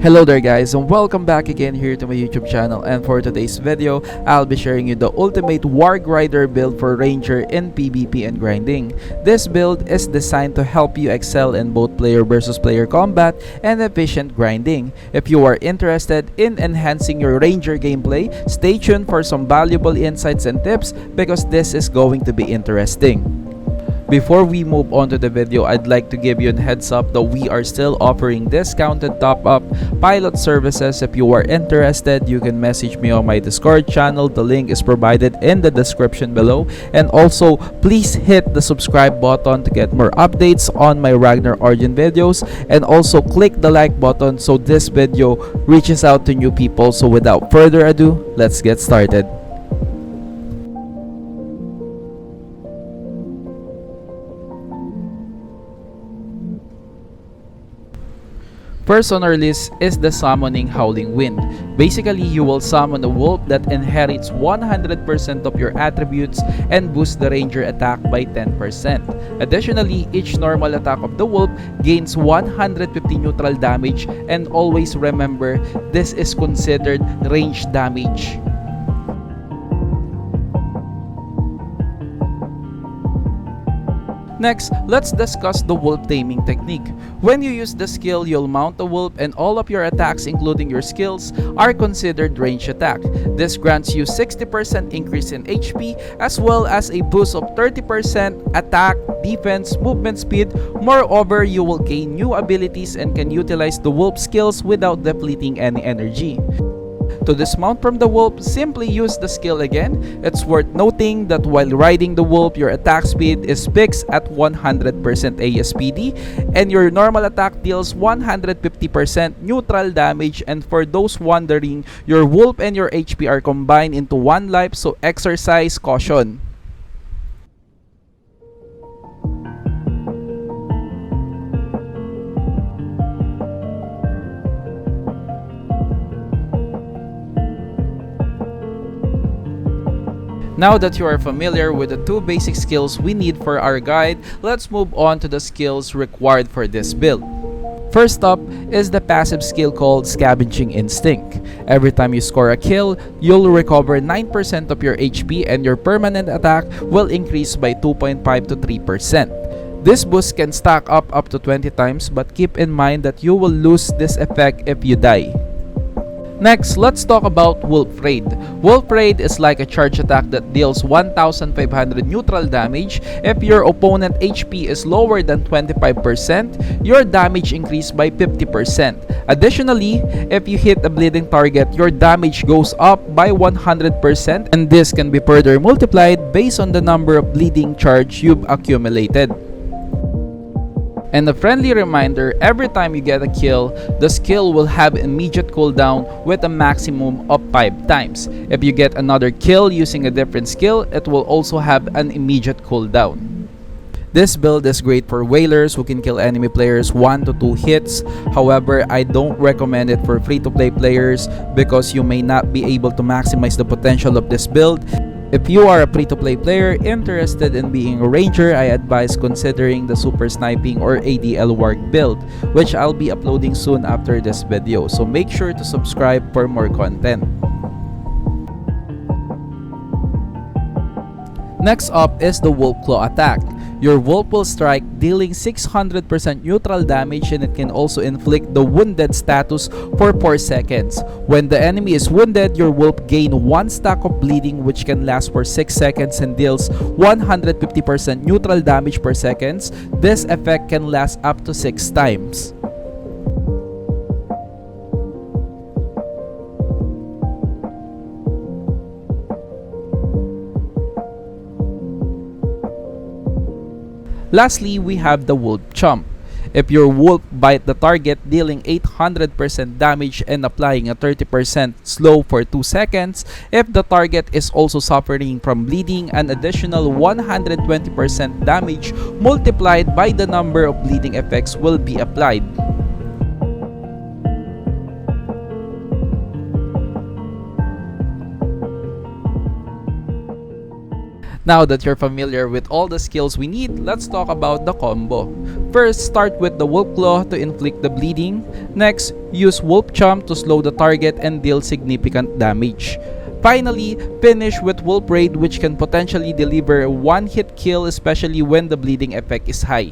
Hello there guys, and welcome back again here to my YouTube channel. And for today's video, I'll be sharing you the ultimate Warg Rider build for Ranger in PvP and grinding. This build is designed to help you excel in both player versus player combat and efficient grinding. If you are interested in enhancing your Ranger gameplay, stay tuned for some valuable insights and tips because this is going to be interesting. Before we move on to the video, I'd like to give you a heads up that we are still offering discounted top-up pilot services. If you are interested, you can message me on my Discord channel. The link is provided in the description below. And also, please hit the subscribe button to get more updates on my Ragnarok origin videos. And also, click the like button so this video reaches out to new people. So without further ado, let's get started. First on our list is the Summoning Howling Wind. Basically, you will summon a wolf that inherits 100% of your attributes and boosts the ranger attack by 10%. Additionally, each normal attack of the wolf gains 150 neutral damage, and always remember, this is considered range damage. Next, let's discuss the wolf taming technique. When you use the skill, you'll mount the wolf and all of your attacks including your skills are considered range attack. This grants you 60% increase in HP as well as a boost of 30% attack, defense, movement speed. Moreover, you will gain new abilities and can utilize the wolf skills without depleting any energy. To dismount from the wolf, simply use the skill again. It's worth noting that while riding the wolf, your attack speed is fixed at 100% ASPD and your normal attack deals 150% neutral damage. And for those wondering, your wolf and your HP are combined into one life, so exercise caution. Now that you are familiar with the two basic skills we need for our guide, let's move on to the skills required for this build. First up is the passive skill called Scavenging Instinct. Every time you score a kill, you'll recover 9% of your HP and your permanent attack will increase by 2.5 to 3%. This boost can stack up to 20 times, but keep in mind that you will lose this effect if you die. Next, let's talk about Wolf Raid. Wolf Raid is like a charge attack that deals 1,500 neutral damage. If your opponent HP is lower than 25%, your damage increases by 50%. Additionally, if you hit a bleeding target, your damage goes up by 100%, and this can be further multiplied based on the number of bleeding charge you've accumulated. And a friendly reminder, every time you get a kill, the skill will have immediate cooldown with a maximum of 5 times. If you get another kill using a different skill, it will also have an immediate cooldown. This build is great for whalers who can kill enemy players 1 to 2 hits. However, I don't recommend it for free-to-play players because you may not be able to maximize the potential of this build. If you are a free-to-play player interested in being a ranger, I advise considering the super sniping or ADL Warg build, which I'll be uploading soon after this video, so make sure to subscribe for more content. Next up is the Wolf Claw attack. Your wolf will strike, dealing 600% neutral damage, and it can also inflict the wounded status for 4 seconds. When the enemy is wounded, your wolf gains 1 stack of bleeding which can last for 6 seconds and deals 150% neutral damage per second. This effect can last up to 6 times. Lastly, we have the Wolf Chomp. If your wolf bite the target, dealing 800% damage and applying a 30% slow for 2 seconds, if the target is also suffering from bleeding, an additional 120% damage multiplied by the number of bleeding effects will be applied. Now that you're familiar with all the skills we need, let's talk about the combo. First, start with the Wolf Claw to inflict the bleeding. Next, use Wolf Chomp to slow the target and deal significant damage. Finally, finish with Wolf Raid, which can potentially deliver a one-hit kill, especially when the bleeding effect is high.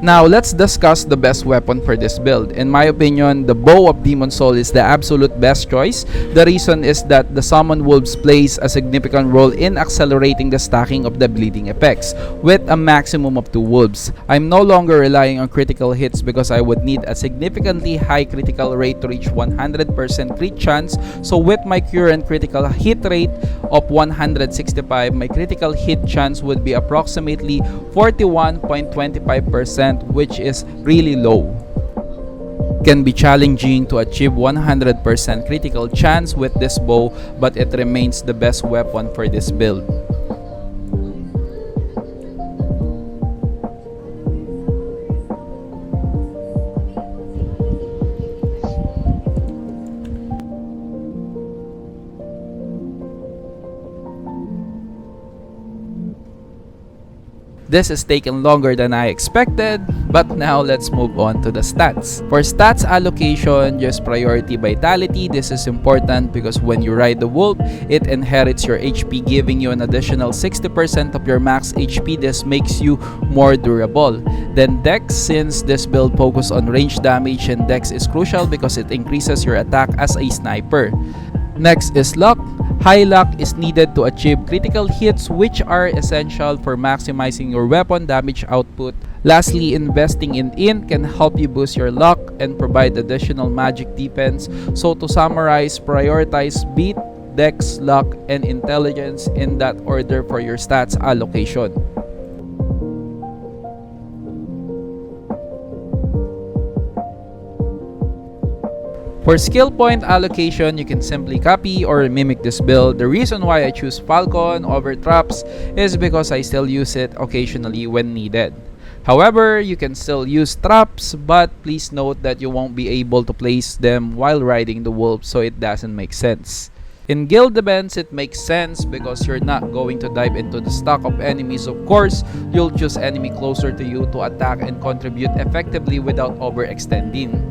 Now, let's discuss the best weapon for this build. In my opinion, the Bow of Demon Soul is the absolute best choice. The reason is that the Summon Wolves plays a significant role in accelerating the stacking of the bleeding effects with a maximum of 2 wolves. I'm no longer relying on critical hits because I would need a significantly high critical rate to reach 100% crit chance. So with my current critical hit rate of 165, my critical hit chance would be approximately 41.25%, which is really low. Can be challenging to achieve 100% critical chance with this bow, but it remains the best weapon for this build. This has taken longer than I expected, but now let's move on to the stats. For stats allocation, just priority vitality. This is important because when you ride the wolf, it inherits your HP, giving you an additional 60% of your max HP. This makes you more durable. Then Dex, since this build focuses on range damage, and Dex is crucial because it increases your attack as a sniper. Next is luck. High luck is needed to achieve critical hits, which are essential for maximizing your weapon damage output. Lastly, investing in int can help you boost your luck and provide additional magic defense. So to summarize, prioritize beat, dex, luck, and intelligence in that order for your stats allocation. For skill point allocation, you can simply copy or mimic this build. The reason why I choose Falcon over Traps is because I still use it occasionally when needed. However, you can still use Traps, but please note that you won't be able to place them while riding the wolf, so it doesn't make sense. In guild events, it makes sense because you're not going to dive into the stock of enemies. Of course, you'll choose enemy closer to you to attack and contribute effectively without overextending.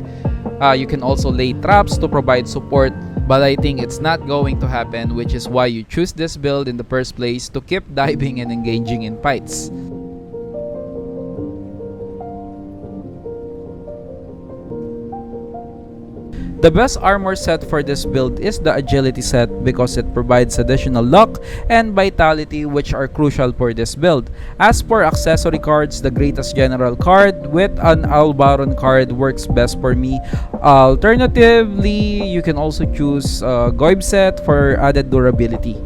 You can also lay traps to provide support, but I think it's not going to happen, which is why you choose this build in the first place, to keep diving and engaging in fights. The best armor set for this build is the agility set because it provides additional luck and vitality which are crucial for this build. As for accessory cards, the greatest general card with an Albaron card works best for me. Alternatively, you can also choose Goib set for added durability.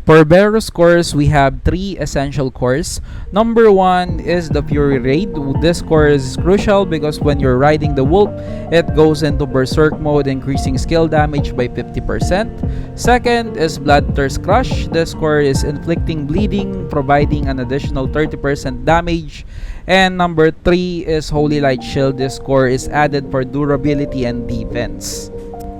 For Barrows cores, we have 3 essential cores. Number 1 is the Fury Raid. This core is crucial because when you're riding the wolf, it goes into berserk mode, increasing skill damage by 50%. Second is Bloodthirst Crush. This core is inflicting bleeding, providing an additional 30% damage. And number 3 is Holy Light Shield. This core is added for durability and defense.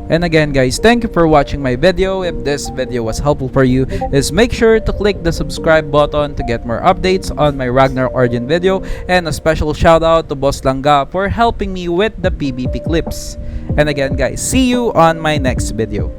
And again guys, thank you for watching my video. If this video was helpful for you, is make sure to click the subscribe button to get more updates on my Ragnarok Origin video. And a special shout out to Boss Langga for helping me with the PvP clips. And again guys, see you on my next video.